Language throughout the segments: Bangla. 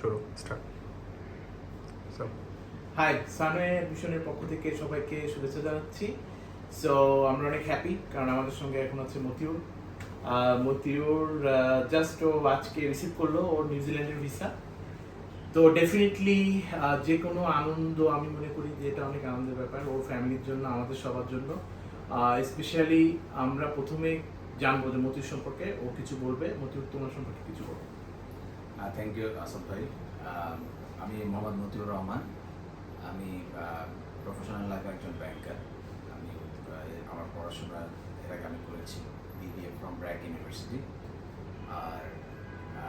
শুরু স্টার্ট। হাই, সানওয়ে মিশনের পক্ষ থেকে সবাইকে শুভেচ্ছা জানাচ্ছি। সো আমরা অনেক হ্যাপি কারণ আমাদের সঙ্গে এখন আছে মতিউর। মতিউর জাস্ট ও আজকে রিসিভ করলো ওর নিউজিল্যান্ডের ভিসা। তো ডেফিনেটলি যে কোনো আনন্দ, আমি মনে করি যে এটা অনেক আনন্দের ব্যাপার ওর ফ্যামিলির জন্য, আমাদের সবার জন্য। স্পেশালি আমরা প্রথমে জানবো যে মতিউর সম্পর্কে ও কিছু বলবে। মতিউর, তোমার সম্পর্কে কিছু বলবো। থ্যাংক ইউ আসাদ ভাই। আমি মোহাম্মদ মতিউর রহমান। আমি প্রফেশনাল লাইফে একজন ব্যাংকার। আমি আমার পড়াশোনা এর আগে আমি করেছি BBA ফ্রম ব্র্যাক ইউনিভার্সিটি, আর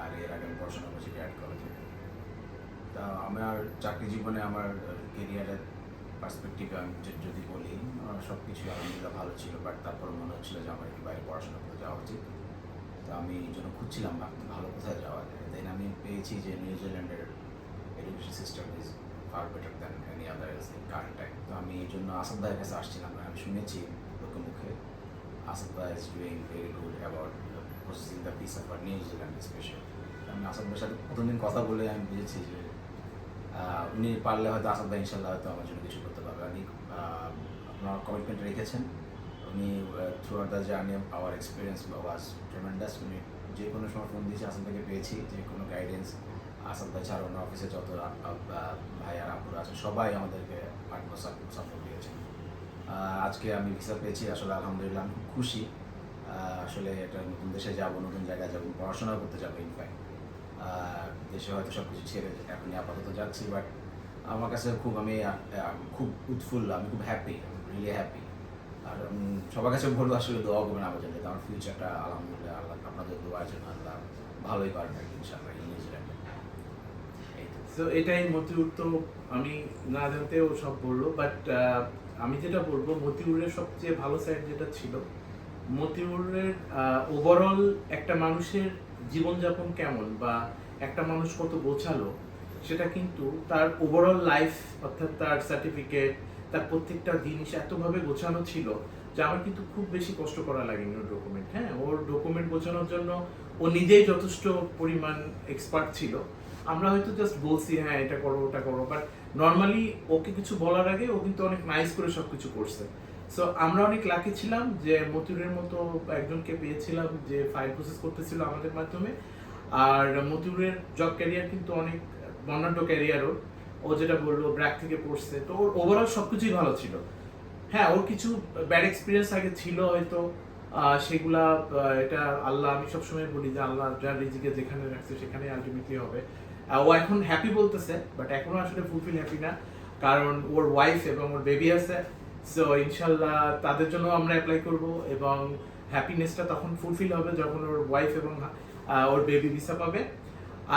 আর এর আগে আমি পড়াশোনা করেছি গ্র্যাড কলেজে। তা আমার চাকরি জীবনে আমার কেরিয়ারের পার্সপেক্টিভে আমি যদি বলি, সব কিছু আলহামদুলিল্লাহ ভালো ছিল, বাট তারপর মনে হচ্ছিলো যে আমার একটু বাইরে পড়াশোনা করতে যাওয়া উচিত। তো আমি এই জন্য খুঁজছিলাম ভালো কোথায় যাওয়া যায়। দেন আমি পেয়েছি যে নিউজিল্যান্ডের education system is far better than any other is in current time. তো আমি এই জন্য আসাদ ভাইয়ের কাছে আসছিলাম। আমি শুনেছি লোকের মুখে আসাদ ভাই is doing very good about processing the piece of New Zealand special. আমি আসাদ ভাইয়ের সাথে প্রথমদিন কথা বলে আমি বুঝেছি যে উনি পারলে হয়তো আসাদ ভাই ইনশাল্লাহ হয়তো আমার জন্য কিছু করতে পারবে। উনি আপনার কমিটমেন্ট রেখেছেন। উনি throughout the journey our experience was tremendous. উনি যে কোনো সময় ফোন দিয়েছি আসাদ ভাইকে পেয়েছি, যে কোনো গাইডেন্স আসাদ ভাই ছাড়া অন্য অফিসে যত ভাই আর আপুরা আছে সবাই আমাদেরকে সাপোর্ট দিয়েছেন। আজকে আমি ভিসা পেয়েছি, আসলে আলহামদুলিল্লাহ আমি খুব খুশি। আসলে এটা নতুন দেশে যাব, নতুন জায়গায় যাব, পড়াশোনা করতে যাবো। ইনফ্যাক্ট দেশে হয়তো সব কিছু ছেড়ে এখন আপাতত যাচ্ছি, বাট আমার কাছে আমি খুব উৎফুল্ল, আমি খুব হ্যাপি, রিয়েলি হ্যাপি। আর সবার কাছে বলবো আসলে দোয়া করবেন আমার জন্য, আমার ফিউচারটা আলহামদুলিল্লাহ আল্লাহ আপনাদের দোয়ার জন্য আল্লাহ ভালোই করবেন ইনশাআল্লাহ নিউজিল্যান্ডে। তো এটাই মতিউর, তো আমি না জানতেও সব বললো, বাট আমি যেটা বলবো মতিউরের সবচেয়ে ভালো সাইড যেটা ছিল, মতিউরের ওভারঅল একটা মানুষের জীবনযাপন কেমন বা একটা মানুষ কত গোছালো সেটা কিন্তু তার ওভারঅল লাইফ, অর্থাৎ তার সার্টিফিকেট, তার প্রত্যেকটা জিনিস এতভাবে গোছানো ছিল যে আমার কিন্তু খুব বেশি কষ্ট করা লাগেনি ওর ডকুমেন্ট। হ্যাঁ, ওর ডকুমেন্ট গোছানোর জন্য ও নিজেই যথেষ্ট পরিমাণ এক্সপার্ট ছিল। আমরা হয়তো জাস্ট বলছি হ্যাঁ এটা করো ওটা করো, বাট নর্মালি ওকে কিছু বলার আগে ও কিন্তু অনেক নাইস করে সব কিছু করছে। সো আমরা অনেক লাকি ছিলাম যে মতিউরের মতো একজনকে পেয়েছিলাম যে ফাইল প্রসেস করতেছিল আমাদের মাধ্যমে। আর মতিউরের জব ক্যারিয়ার কিন্তু অনেক বর্ণাঢ্য ক্যারিয়ার ওর। ও যেটা বললো ব্র্যাক থেকে পড়ছে, তো ওর ওভারঅল সবকিছুই ভালো ছিল। হ্যাঁ, ওর কিছু ব্যাড এক্সপিরিয়েন্স আগে ছিল হয়তো, সেগুলা এটা আল্লাহ, আমি সবসময় বলি যে আল্লাহ যার রিজিকে যেখানে রাখছে সেখানে আলটিমেটলি হবে। ও এখন হ্যাপি বলতেছে, বাট এখনো আসলে ফুলফিল হ্যাপি না, কারণ ওর ওয়াইফ এবং ওর বেবি আছে। সো ইনশাল্লাহ তাদের জন্য আমরা অ্যাপ্লাই করব, এবং হ্যাপিনেসটা তখন ফুলফিল হবে যখন ওর ওয়াইফ এবং ওর বেবি ভিসা পাবে।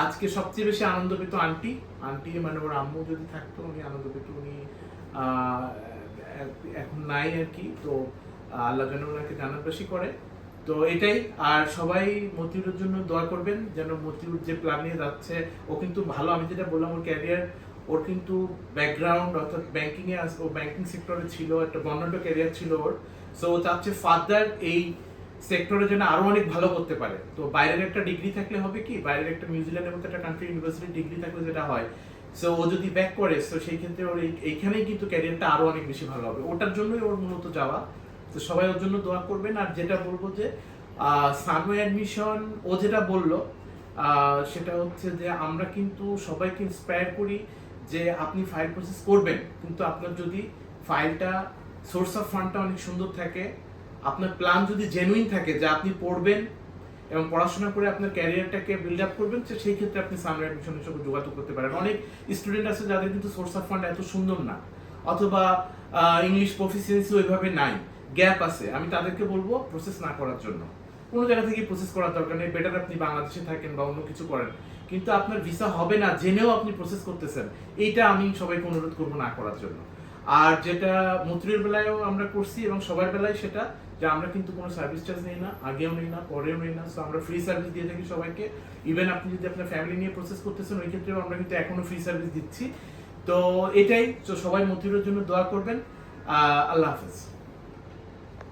আজকে সবচেয়ে বেশি আনন্দ পেত আন্টি। আন্টি মানে ওর আম্মু যদি থাকতো উনি আনন্দ পেত। উনি এখন নাই আর কি। তো আল্লাহ যেন ওনাকে জান্নাতবাসী করে। তো এটাই। আর সবাই মতিউরের জন্য দোয়া করবেন যেন মতিউর যে প্ল্যান নিয়ে যাচ্ছে, ও কিন্তু ভালো, আমি যেটা বললাম ওর ক্যারিয়ার, ওর কিন্তু ব্যাকগ্রাউন্ড অর্থাৎ ব্যাংকিংয়ে, ও ব্যাংকিং সেক্টরে ছিল, একটা বর্ণাঢ্য ক্যারিয়ার ছিল ওর। সো ও চাচ্ছে ফার্দার এই সেক্টরে যেন আরো অনেক ভালো করতে পারে। তো বাইরের একটা ডিগ্রি থাকলে হবে কি, বাইরের একটা নিউজিল্যান্ডের মতো একটা কান্ট্রি ইউনিভার্সিটি ডিগ্রি থাকলে যেটা হয়, সো ও যদি ব্যাক করে তো সেই ক্ষেত্রে ওর এইখানেই কিন্তু ক্যারিয়ারটা আরো অনেক বেশি ভালো হবে। ওটার জন্যই ওর মূলত যাওয়া। তো সবাই ওর জন্য দোয়া করবেন। আর যেটা বলবো যে সানওয়ে অ্যাডমিশন, ও যেটা বললো সেটা হচ্ছে যে আমরা কিন্তু সবাইকে ইন্সপায়ার করি যে আপনি ফাইল প্রসেস করবেন, কিন্তু আপনার যদি ফাইলটা সোর্স অফ ফান্ডটা অনেক সুন্দর থাকে, আপনার প্ল্যান যদি জেনুইন থাকে যে আপনি পড়বেন এবং পড়াশোনা করে আপনার ক্যারিয়ারটাকে বিল্ড আপ করবেন, সেই ক্ষেত্রে আপনি সানওয়ে অ্যাডমিশনের সঙ্গে যোগাযোগ করতে পারেন। অনেক স্টুডেন্ট আছে যাদের কিন্তু সোর্স অফ ফান্ড এত সুন্দর না, অথবা ইংলিশ প্রফিসিয়েন্সি ওইভাবে নাই, গ্যাপ আছে। আমি তাদেরকে বলবো প্রসেস না করার জন্য। কোনো জায়গা থেকে প্রসেস করার দরকার নেই, বেটার আপনি বাংলাদেশে থাকেন বা অন্য কিছু করেন, কিন্তু আপনার ভিসা হবে না জেনেও আপনি প্রসেস করতেছেন, এইটা আমি সবাইকে অনুরোধ করবো না করার জন্য। আর যেটা মতিউরের বেলায়ও আমরা করছি এবং সবার বেলায় সেটা, যে আমরা কিন্তু কোনো সার্ভিস চার্জ নেই না, আগেও নেই না, পরেও নেই না। সো আমরা ফ্রি সার্ভিস দিয়ে থাকি সবাইকে। ইভেন আপনি যদি আপনার ফ্যামিলি নিয়ে প্রসেস করতেছেন ওই ক্ষেত্রেও আমরা কিন্তু এখনো ফ্রি সার্ভিস দিচ্ছি। তো এটাই। তো সবাই মতিউরের জন্য দোয়া করবেন। আল্লাহ হাফেজ।